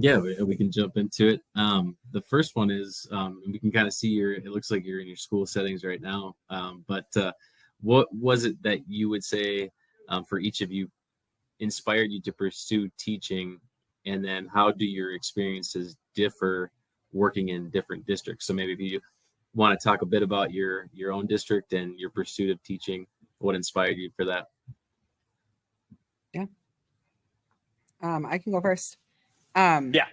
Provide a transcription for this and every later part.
Yeah, we can jump into it. The first one is we can kind of see it looks like you're in your school settings right now. But what was it that you would say for each of you inspired you to pursue teaching? And then how do your experiences differ working in different districts? So maybe if you want to talk a bit about your own district and your pursuit of teaching, what inspired you for that? Yeah. I can go first. Um, Yeah.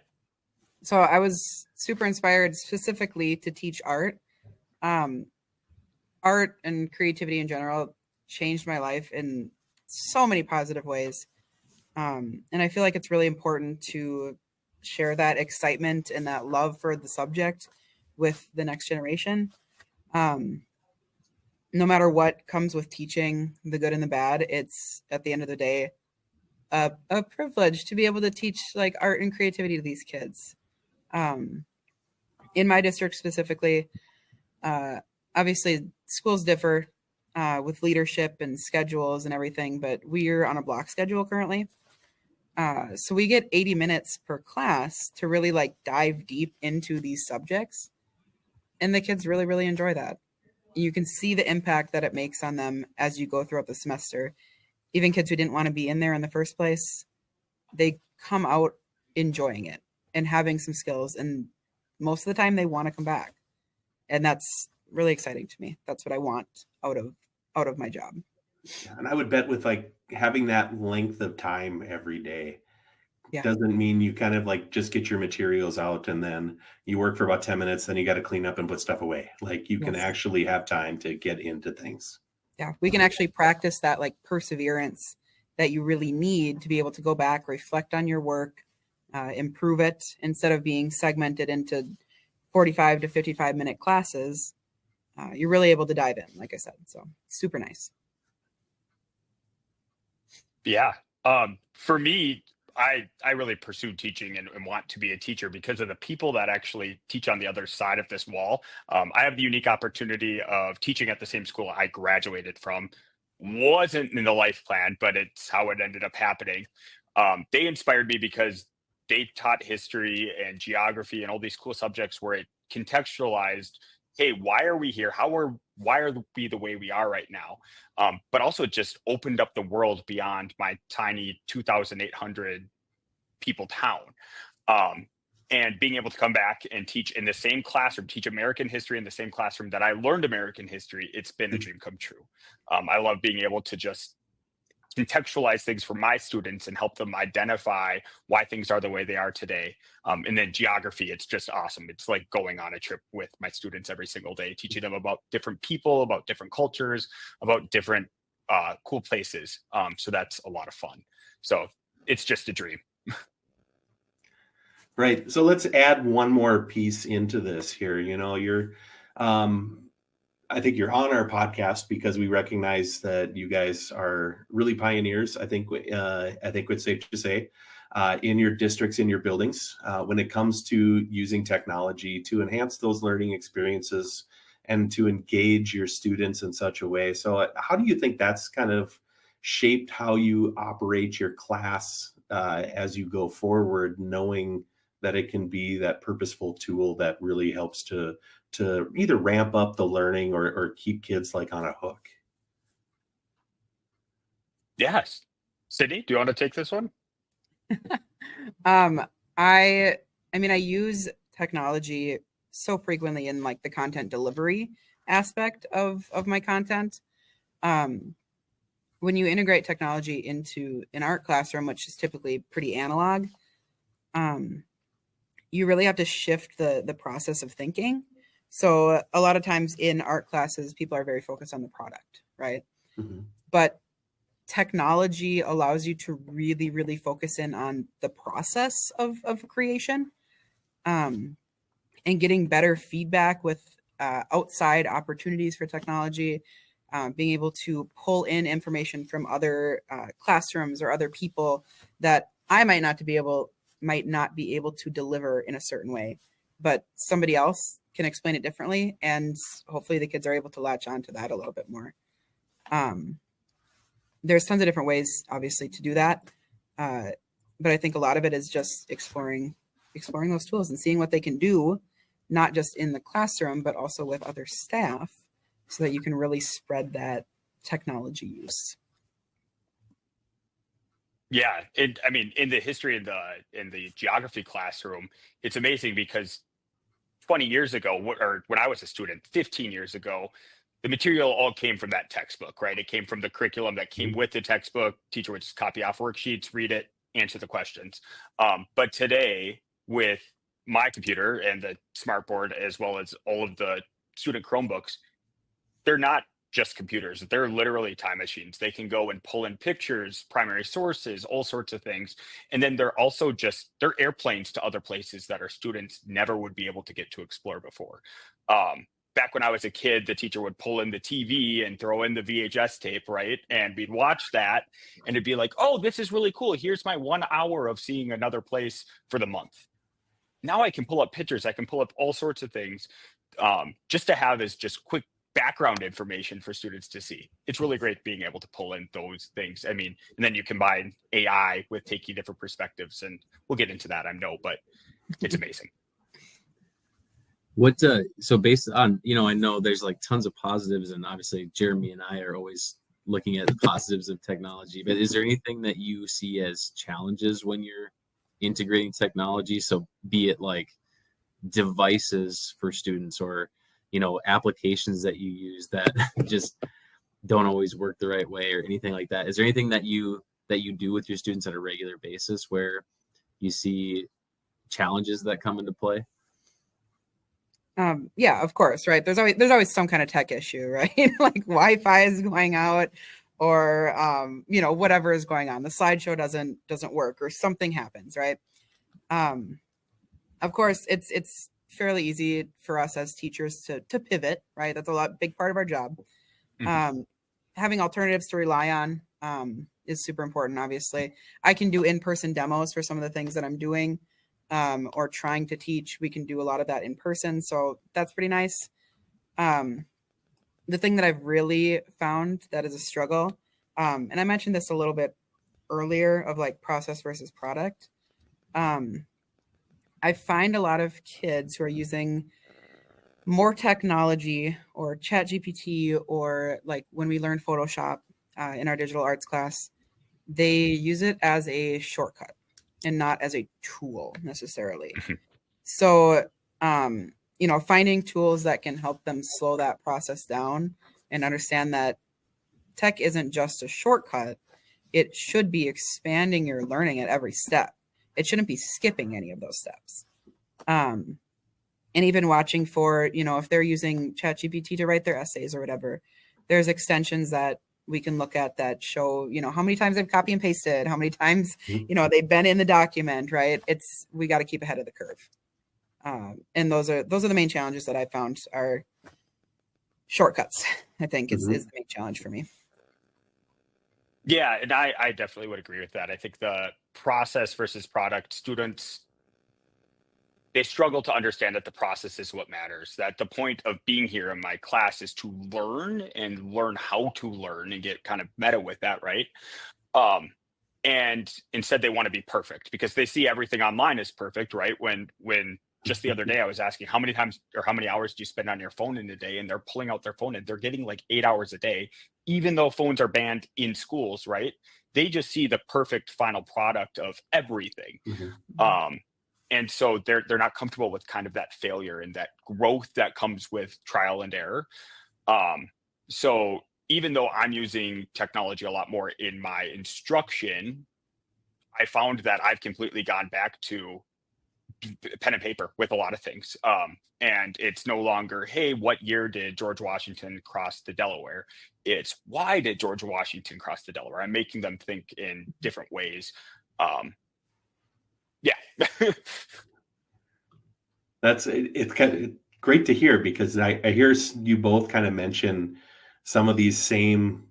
so I was super inspired specifically to teach art. Um, Art and creativity in general changed my life in so many positive ways. And I feel like it's really important to share that excitement and that love for the subject with the next generation. Um, no matter what comes with teaching, the good and the bad, it's at the end of the day a privilege to be able to teach like art and creativity to these kids. Um, in my district specifically, uh, obviously schools differ with leadership and schedules and everything, but we're on a block schedule currently. So we get 80 minutes per class to really like dive deep into these subjects. And the kids really, really enjoy that. You can see the impact that it makes on them as you go throughout the semester. Even kids who didn't want to be in there in the first place, they come out enjoying it and having some skills. And most of the time they want to come back. And that's really exciting to me. That's what I want out of my job. Yeah, and I would bet with like having that length of time every day Yeah. doesn't mean you kind of like just get your materials out and then you work for about 10 minutes, then you got to clean up and put stuff away. Like you can Yes. actually have time to get into things. Yeah, we can actually practice that like perseverance that you really need to be able to go back, reflect on your work, improve it instead of being segmented into 45 to 55-minute classes. You're really able to dive in, like I said. So super nice. Yeah. For me, I really pursued teaching and want to be a teacher because of the people that actually teach on the other side of this wall. I have the unique opportunity of teaching at the same school I graduated from. Wasn't in the life plan, but it's how it ended up happening. They inspired me because they taught history and geography and all these cool subjects where it contextualized, hey, why are we here? Why are we the way we are right now? But also just opened up the world beyond my tiny 2,800 people town. Um, and being able to come back and teach in the same classroom, teach American history in the same classroom that I learned American history, it's been a dream come true. I love being able to just contextualize things for my students and help them identify why things are the way they are today. And then geography, it's just awesome. It's like going on a trip with my students every single day, teaching them about different people, about different cultures, about different cool places. So that's a lot of fun. So it's just a dream. Right. So let's add one more piece into this here. You know, I think you're on our podcast because we recognize that you guys are really pioneers. I think it's safe to say in your districts, in your buildings, when it comes to using technology to enhance those learning experiences and to engage your students in such a way. So, how do you think that's kind of shaped how you operate your class as you go forward, knowing that it can be that purposeful tool that really helps to either ramp up the learning or keep kids like on a hook? Yes. Sydney, do you want to take this one? um, I I use technology so frequently in like the content delivery aspect of my content. When you integrate technology into an art classroom, which is typically pretty analog, you really have to shift the process of thinking. So a lot of times in art classes, people are very focused on the product, right? Mm-hmm. But technology allows you to really, really focus in on the process of creation, and getting better feedback with outside opportunities for technology, being able to pull in information from other classrooms or other people that I might not be able to deliver in a certain way, but somebody else can explain it differently, and hopefully the kids are able to latch on to that a little bit more. There's tons of different ways, obviously, to do that, but I think a lot of it is just exploring exploring those tools and seeing what they can do, not just in the classroom, but also with other staff, so that you can really spread that technology use. Yeah, I mean, in the history in the geography classroom, it's amazing because 20 years ago, or when I was a student, 15 years ago, the material all came from that textbook, right? It came from the curriculum that came with the textbook. Teacher would just copy off worksheets, read it, answer the questions. But today, with my computer and the smartboard, as well as all of the student Chromebooks, they're not just computers. They're literally time machines. They can go and pull in pictures, primary sources, all sorts of things. And then they're also they're airplanes to other places that our students never would be able to get to explore before. Back when I was a kid, the teacher would pull in the TV and throw in the VHS tape, right? And we'd watch that and it'd be like, oh, this is really cool. Here's my 1 hour of seeing another place for the month. Now I can pull up pictures. I can pull up all sorts of things just to have as just quick background information for students to see. It's really great being able to pull in those things. I mean, and then you combine AI with taking different perspectives, and we'll get into that, I know, but it's amazing. What so based on, I know there's like tons of positives, and obviously Jeremy and I are always looking at the positives of technology, but is there anything that you see as challenges when you're integrating technology? So be it like devices for students, or applications that you use that just don't always work the right way, or anything like that. Is there anything that you do with your students on a regular basis where you see challenges that come into play? Yeah, of course, right. There's always some kind of tech issue, right? Like Wi-Fi is going out, or whatever is going on. The slideshow doesn't work, or something happens, right? Of course, it's fairly easy for us as teachers to pivot, right? That's big part of our job. Mm-hmm. Having alternatives to rely on is super important. Obviously, I can do in-person demos for some of the things that I'm doing, or trying to teach. We can do a lot of that in person, so that's pretty nice. The thing that I've really found that is a struggle, and I mentioned this a little bit earlier, of like process versus product. I find a lot of kids who are using more technology, or ChatGPT, or like when we learn Photoshop in our digital arts class, they use it as a shortcut and not as a tool necessarily. So, finding tools that can help them slow that process down and understand that tech isn't just a shortcut. It should be expanding your learning at every step. It shouldn't be skipping any of those steps. And even watching for, if they're using ChatGPT to write their essays or whatever, there's extensions that we can look at that show, how many times they've copy and pasted, how many times, they've been in the document, right? We got to keep ahead of the curve. And those are the main challenges that I found are shortcuts, I think is the main challenge for me. Yeah, and I definitely would agree with that. I think the process versus product, students, they struggle to understand that the process is what matters, that the point of being here in my class is to learn and learn how to learn and get kind of meta with that, right? And instead they want to be perfect because they see everything online as perfect, right? When just the other day I was asking how many times or how many hours do you spend on your phone in a day, and they're pulling out their phone and they're getting like 8 hours a day, even though phones are banned in schools, right? They just see the perfect final product of everything. And so they're not comfortable with kind of that failure and that growth that comes with trial and error. So even though I'm using technology a lot more in my instruction, I found that I've completely gone back to pen and paper with a lot of things. And it's no longer, hey, what year did George Washington cross the Delaware? It's why did George Washington cross the Delaware? I'm making them think in different ways. Yeah. It's kind of great to hear, because I hear you both kind of mention some of these same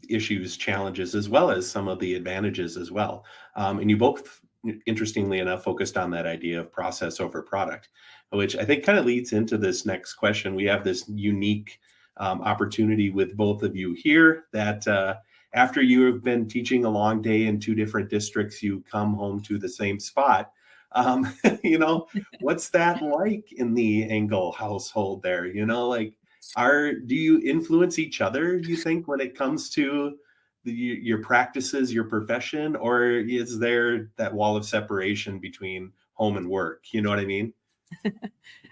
issues, challenges, as well as some of the advantages as well. And you both, interestingly enough, focused on that idea of process over product, which I think kind of leads into this next question. We have this unique opportunity with both of you here that after you have been teaching a long day in two different districts, you come home to the same spot. You know, what's that like in the Engel household there? You know, like, do you influence each other, you think, when it comes to your practices, your profession, or is there that wall of separation between home and work? You know what I mean?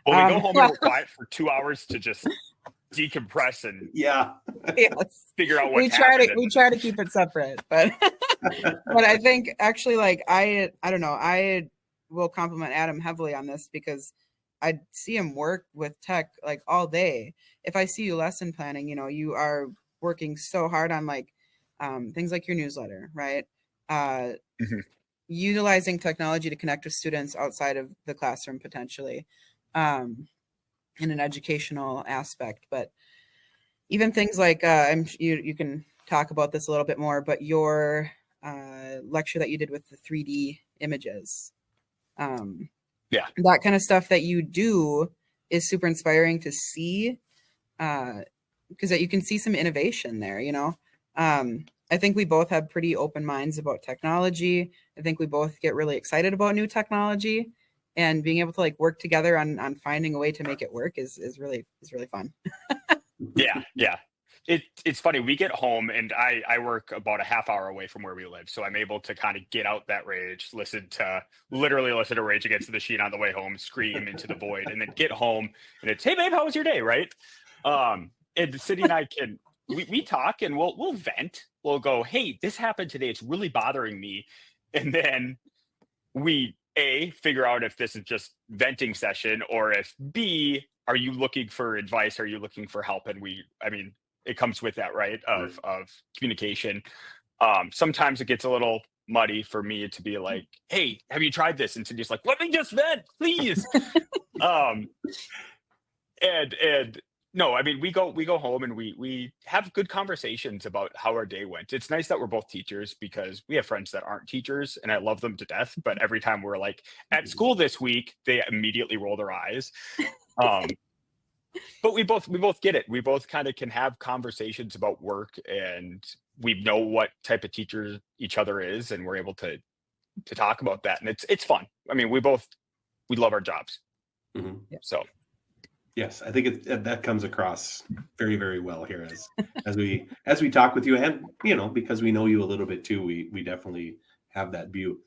Well, we go home and well, we're quiet for 2 hours to just decompress and Yeah. yes. figure out we what's try happened. to keep it separate, but but I think actually, like, I don't know, I will compliment Adam heavily on this because I see him work with tech like all day. If I see you lesson planning, you know, you are working so hard on like things like your newsletter, right? Mhm. Utilizing technology to connect with students outside of the classroom potentially, in an educational aspect. But even things like you can talk about this a little bit more, but your lecture that you did with the 3D images, Yeah. that kind of stuff that you do is super inspiring to see, because that you can see some innovation there, you know. I think we both have pretty open minds about technology. I think we both get really excited about new technology, and being able to like work together on finding a way to make it work is really fun. Yeah. It's funny. We get home and I work about a half hour away from where we live. So I'm able to kind of get out that rage, literally listen to Rage Against the Machine on the way home, scream into the void, and then get home and it's, hey babe, how was your day? Right. And Cindy and I we talk and we'll vent. We'll go, hey, this happened today. It's really bothering me. And then we figure out if this is just venting session, or if B, are you looking for advice? Are you looking for help? And it comes with that, right? Of communication. Sometimes it gets a little muddy for me to be like, hey, have you tried this? And Cindy's like, let me just vent, please. um, and no, we go home and we have good conversations about how our day went. It's nice that we're both teachers because we have friends that aren't teachers and I love them to death. But every time we're like at school this week, they immediately roll their eyes. But we both get it. We both kind of can have conversations about work, and we know what type of teacher each other is, and we're able to talk about that. And it's fun. We love our jobs. Mm-hmm. So yes, I think that comes across very, very well here as we talk with you, and you know, because we know you a little bit too, we definitely have that view.